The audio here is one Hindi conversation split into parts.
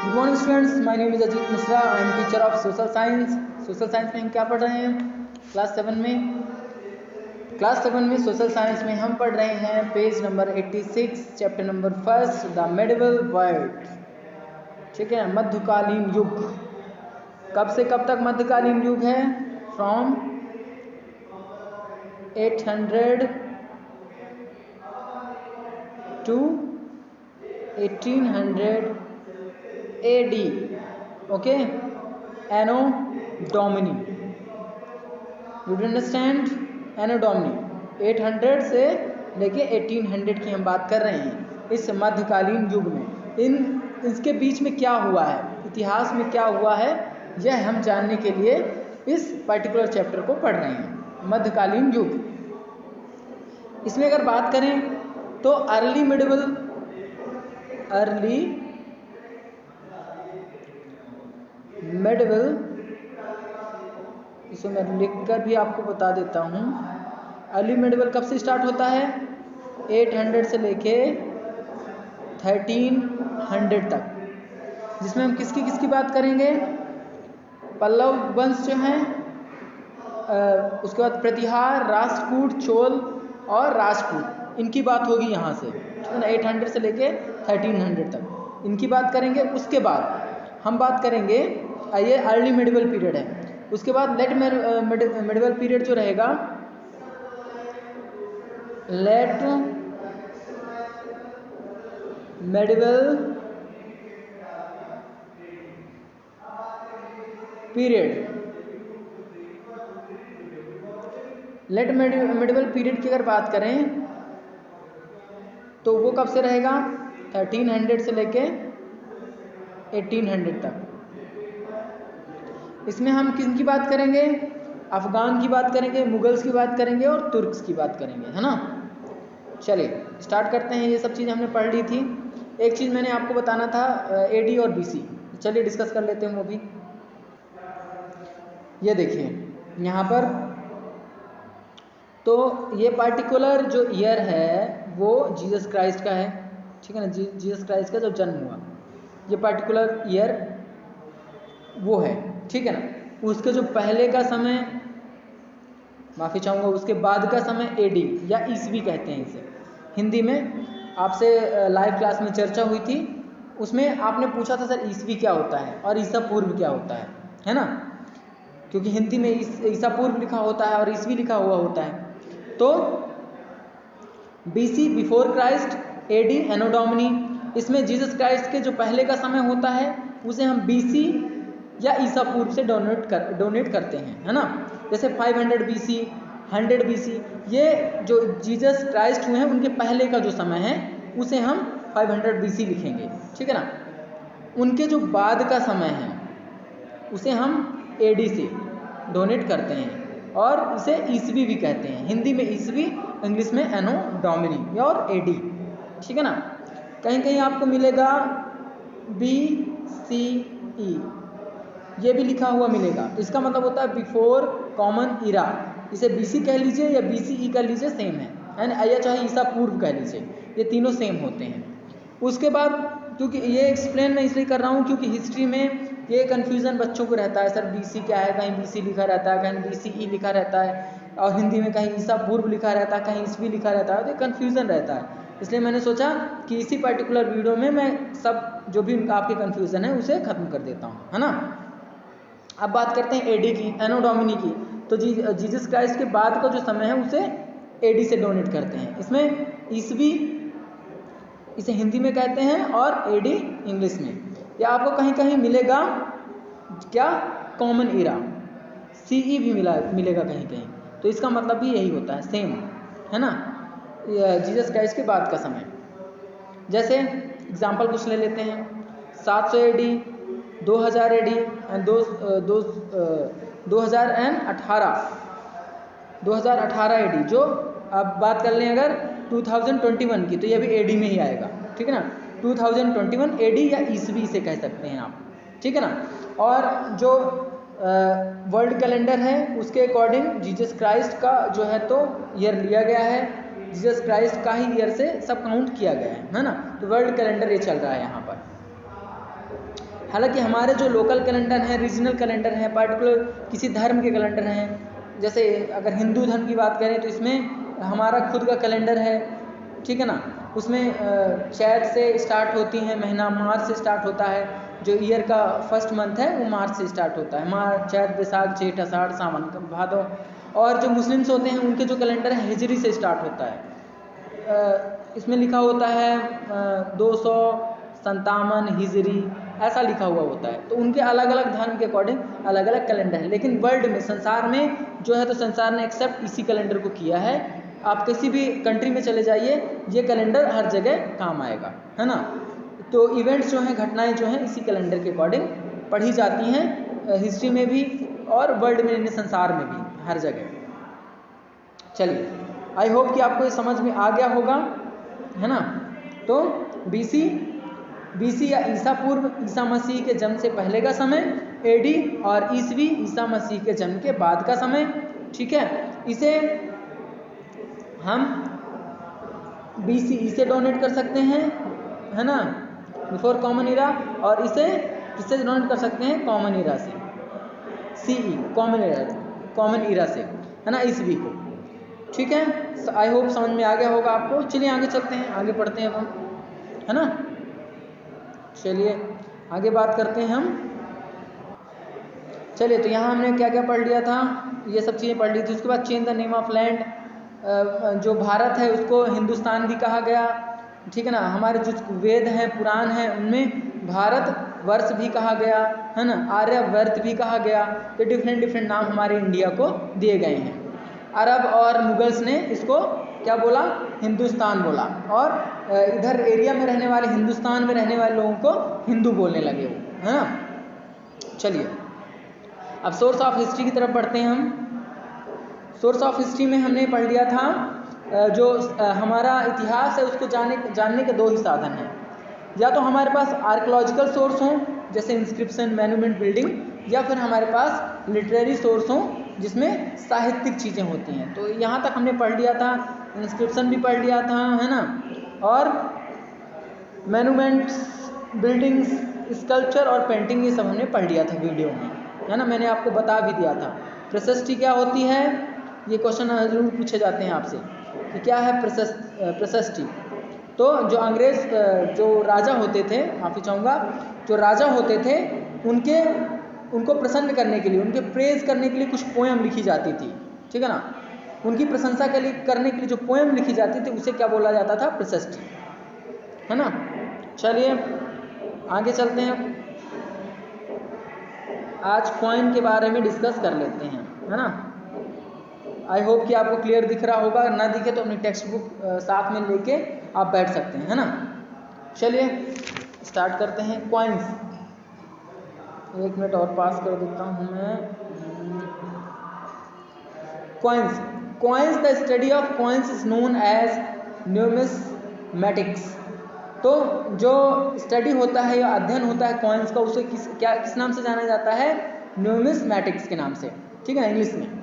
Good morning students, my name is Ajit Mishra. I am teacher of social science. Social science में हम क्या पढ़ रहे हैं? क्लास 7 में सोशल साइंस में हम पढ़ रहे हैं page number 86, chapter number 1, the medieval world. ठीक है, मध्यकालीन युग। कब से कब तक मध्यकालीन युग है? From 800 to 1800 AD। Okay, anno domini. You understand? Anno domini 800 से लेके 1800 की हम बात कर रहे हैं। इस मध्यकालीन युग में इसके बीच में क्या हुआ है, इतिहास में क्या हुआ है, यह हम जानने के लिए इस पर्टिकुलर चैप्टर को पढ़ रहे हैं, मध्यकालीन युग। इसमें अगर बात करें तो अर्ली मेडिवल, इसे मैं लिखकर भी आपको बता देता हूँ। अर्ली मेडिवल कब से स्टार्ट होता है? 800 से लेके 1300 तक, जिसमें हम किसकी बात करेंगे? पल्लव वंश जो हैं, उसके बाद प्रतिहार, राष्ट्रकूट, चोल और राजपूत, इनकी बात होगी यहाँ से, ठीक है ना। 800 से लेके 1300 तक इनकी बात करेंगे। उसके बाद हम बात करेंगे, ये अर्ली मेडिवल पीरियड है। उसके बाद लेट मेडिवल पीरियड जो रहेगा, late medieval period, late medieval period की अगर बात करें तो वो कब से रहेगा? 1300 से लेके 1800 तक। इसमें हम किन की बात करेंगे? अफगान की बात करेंगे, मुगल्स की बात करेंगे और तुर्क्स की बात करेंगे, है ना। चलिए स्टार्ट करते हैं। ये सब चीज़ें हमने पढ़ ली थी। एक चीज़ मैंने आपको बताना था, AD और BC। चलिए डिस्कस कर लेते हैं वो भी। ये देखिए यहाँ पर, तो ये पार्टिकुलर जो ईयर है वो जीसस क्राइस्ट का है, ठीक है ना। जीसस क्राइस्ट का जब जन्म हुआ, ये पार्टिकुलर ईयर वो है, ठीक है ना। उसके जो पहले का समय, माफ़ी चाहूँगा, उसके बाद का समय AD या ईसवी कहते हैं इसे। हिंदी में आपसे लाइव क्लास में चर्चा हुई थी, उसमें आपने पूछा था सर ईसवी क्या होता है और ईसा पूर्व क्या होता है ना। क्योंकि हिंदी में ईसा पूर्व लिखा होता है और ईसवी लिखा हुआ होता है। तो BC बिफोर क्राइस्ट, AD एनो डोमिनी। इसमें जीसस क्राइस्ट के जो पहले का समय होता है उसे हम BC या ईसा पूर्व से डोनेट करते हैं, है ना। जैसे 500 BC, 100 BC, ये जो जीसस क्राइस्ट हुए हैं उनके पहले का जो समय है उसे हम 500 BC लिखेंगे, ठीक है ना। उनके जो बाद का समय है उसे हम AD से डोनेट करते हैं और इसे ईसवी भी कहते हैं। हिंदी में ईसवी, इंग्लिश में एनो डोमिनी और AD, ठीक है ना। कहीं कहीं आपको मिलेगा BCE, ये भी लिखा हुआ मिलेगा। इसका मतलब होता है बिफोर कॉमन इरा। इसे BC कह लीजिए या BCE कह लीजिए, सेम है, या चाहे ईसा पूर्व कह लीजिए, ये तीनों सेम होते हैं। उसके बाद, क्योंकि ये एक्सप्लेन मैं इसलिए कर रहा हूँ क्योंकि हिस्ट्री में ये कन्फ्यूज़न बच्चों को रहता है, सर BC क्या है, कहीं BC लिखा रहता है, कहीं BCE लिखा रहता है, और हिंदी में कहीं ईसा पूर्व लिखा रहता है, कहीं ईसवी लिखा रहता है, तो कन्फ्यूज़न रहता है। इसलिए मैंने सोचा कि इसी पर्टिकुलर वीडियो में मैं सब जो भी आपके कन्फ्यूज़न है उसे ख़त्म कर देता हूँ, है ना। अब बात करते हैं AD की, एनो डोमिनी की। तो जीसस क्राइस्ट के बाद का जो समय है उसे AD से डोनेट करते हैं। इसमें ईसवी इसे हिंदी में कहते हैं और AD इंग्लिश में। या आपको कहीं कहीं मिलेगा क्या? कॉमन इरा, CE भी मिलेगा कहीं कहीं। तो इसका मतलब भी यही होता है, सेम, है ना, जीसस क्राइस्ट के बाद का समय। जैसे एग्जाम्पल कुछ ले लेते हैं, 700 AD, 2000 AD एंड 2018 AD। जो अब बात कर लें अगर 2021 की, तो ये भी AD में ही आएगा, ठीक है ना। 2021 AD या ईसवी से कह सकते हैं आप, ठीक है ना। और जो वर्ल्ड कैलेंडर है उसके अकॉर्डिंग जीसस क्राइस्ट का जो है तो ईयर लिया गया है, जीसस क्राइस्ट का ही ईयर से सब काउंट किया गया है ना। तो वर्ल्ड कैलेंडर ये चल रहा है यहाँ पर। हालांकि हमारे जो लोकल कैलेंडर हैं, रीजनल कैलेंडर हैं, पार्टिकुलर किसी धर्म के कैलेंडर हैं, जैसे अगर हिंदू धर्म की बात करें तो इसमें हमारा खुद का कैलेंडर है, ठीक है ना। उसमें चैत से स्टार्ट होती हैं, महीना मार्च से स्टार्ट होता है, जो ईयर का फर्स्ट मंथ है वो मार्च से स्टार्ट होता है, मार्च, चैत, बैसाख, जेठ, आषाढ़, सावन, भादो। और जो मुस्लिम्स होते हैं उनके जो कैलेंडर है हिजरी से स्टार्ट होता है। इसमें लिखा होता है 257 हिजरी, ऐसा लिखा हुआ होता है। तो उनके अलग अलग धर्म के अकॉर्डिंग अलग अलग कैलेंडर है, लेकिन वर्ल्ड में, संसार में जो है तो संसार ने एक्सेप्ट इसी कैलेंडर को किया है। आप किसी भी कंट्री में चले जाइए, ये कैलेंडर हर जगह काम आएगा, है ना। तो इवेंट्स जो हैं, घटनाएं जो हैं, इसी कैलेंडर के अकॉर्डिंग पढ़ी जाती हैं, हिस्ट्री में भी और वर्ल्ड में, यानी संसार में भी, हर जगह। चलिए, आई होप कि आपको ये समझ में आ गया होगा, है ना। तो बीसी या ईसा पूर्व, ईसा मसीह के जन्म से पहले का समय, एडी और ईसवी, ईसा मसीह के जन्म के बाद का समय, ठीक है। इसे हम बीसी से डोनेट कर सकते हैं, है ना, बिफोर कॉमन इरा, और इसे किससे डोनेट कर सकते हैं, कॉमन इरा से, सीई, कॉमन इरा से, है ना, ईसवी को, ठीक है। आई होप समझ में आ गया होगा आपको। चलिए आगे चलते हैं, आगे पढ़ते हैं अब हम, है ना। चलिए आगे बात करते हैं हम। चलिए, तो यहाँ हमने क्या क्या पढ़ लिया था, ये सब चीज़ें पढ़ ली थी। उसके बाद change the name of land, जो भारत है उसको हिंदुस्तान भी कहा गया, ठीक है ना। हमारे जो वेद हैं, पुराण हैं, उनमें भारत वर्ष भी कहा गया, है ना, आर्यवर्त भी कहा गया। तो डिफरेंट डिफरेंट नाम हमारे इंडिया को दिए गए हैं। अरब और मुगल्स ने इसको क्या बोला, हिंदुस्तान बोला, और इधर एरिया में रहने वाले, हिंदुस्तान में रहने वाले लोगों को हिंदू बोलने लगे वो, है ना। चलिए अब सोर्स ऑफ हिस्ट्री की तरफ बढ़ते हैं हम। सोर्स ऑफ हिस्ट्री में हमने पढ़ लिया था जो हमारा इतिहास है उसको जानने के दो ही साधन हैं। या तो हमारे पास आर्कियोलॉजिकल सोर्स हों, जैसे इंस्क्रिप्शन, मैन्यूमेंट, बिल्डिंग, या फिर हमारे पास लिटरेरी सोर्स हों जिसमें साहित्यिक चीज़ें होती हैं। तो यहाँ तक हमने पढ़ लिया था, इंस्क्रिप्शन भी पढ़ लिया था, है ना, और मैन्यूमेंट्स, बिल्डिंग्स, स्कल्पचर और पेंटिंग, ये सब हमने पढ़ लिया था वीडियो में, है ना। मैंने आपको बता भी दिया था। प्रशस्ति क्या होती है, ये क्वेश्चन जरूर पूछे जाते हैं आपसे कि क्या है प्रशस्ति। तो जो अंग्रेज, जो राजा होते थे, माफ़ी चाहूँगा, जो राजा होते थे उनको प्रसन्न करने के लिए, उनके प्रेज करने के लिए कुछ पोएम लिखी जाती थी, ठीक है ना। उनकी प्रशंसा के लिए, करने के लिए जो पोएम लिखी जाती थी उसे क्या बोला जाता था, प्रशस्ति, है ना। चलिए आगे चलते हैं। आज कॉइन के बारे में डिस्कस कर लेते हैं, है ना। आई होप कि आपको क्लियर दिख रहा होगा, ना दिखे तो अपनी टेक्स्ट बुक साथ में लेके आप बैठ सकते हैं, है ना। चलिए स्टार्ट करते हैं। कॉइन्स, 1 मिनट और पास कर देता हूँ मैं। Coins the study of coins is known as numismatics. तो जो स्टडी होता है या अध्ययन होता है कॉइन्स का, उसे किस नाम से जाना जाता है, न्यूमिस्मैटिक्स के नाम से, ठीक है, इंग्लिश में।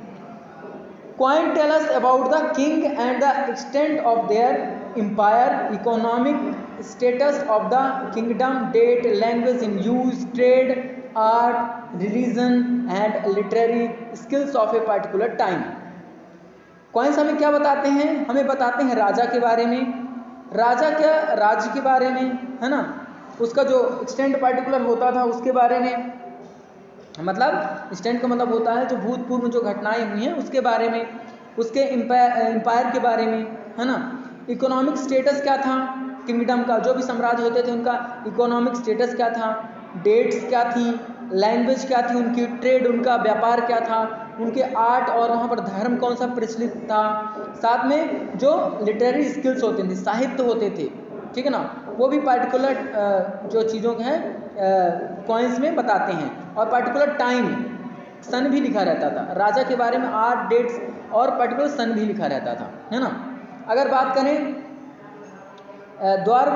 Coin tell us about the king and the extent of their empire, economic status of the kingdom, date, language in use, trade, art, religion and literary skills of a particular time. Coins हमें क्या बताते हैं, हमें बताते हैं राजा के बारे में, राज्य के बारे में, है ना, उसका जो एक्सटेंट पार्टिकुलर होता था उसके बारे में, मतलब स्टैंड का मतलब होता है जो भूतपूर्व जो घटनाएं हुई हैं उसके बारे में, उसके एम्पायर के बारे में, है ना। इकोनॉमिक स्टेटस क्या था किंगडम का, जो भी साम्राज्य होते थे उनका इकोनॉमिक स्टेटस क्या था, डेट्स क्या थी, लैंग्वेज क्या थी उनकी, ट्रेड, उनका व्यापार क्या था, उनके आर्ट और वहाँ पर धर्म कौन सा प्रचलित था, साथ में जो लिटरेरी स्किल्स होते थे, साहित्य होते थे, ठीक है ना, वो भी पार्टिकुलर जो चीज़ों के हैं कॉइन्स में बताते हैं। और पार्टिकुलर टाइम, सन भी लिखा रहता था राजा के बारे में, आर्ट, डेट्स और पर्टिकुलर सन भी लिखा रहता था, है ना। अगर बात करें द्वार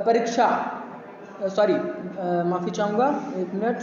परीक्षा, माफ़ी चाहूँगा 1 मिनट,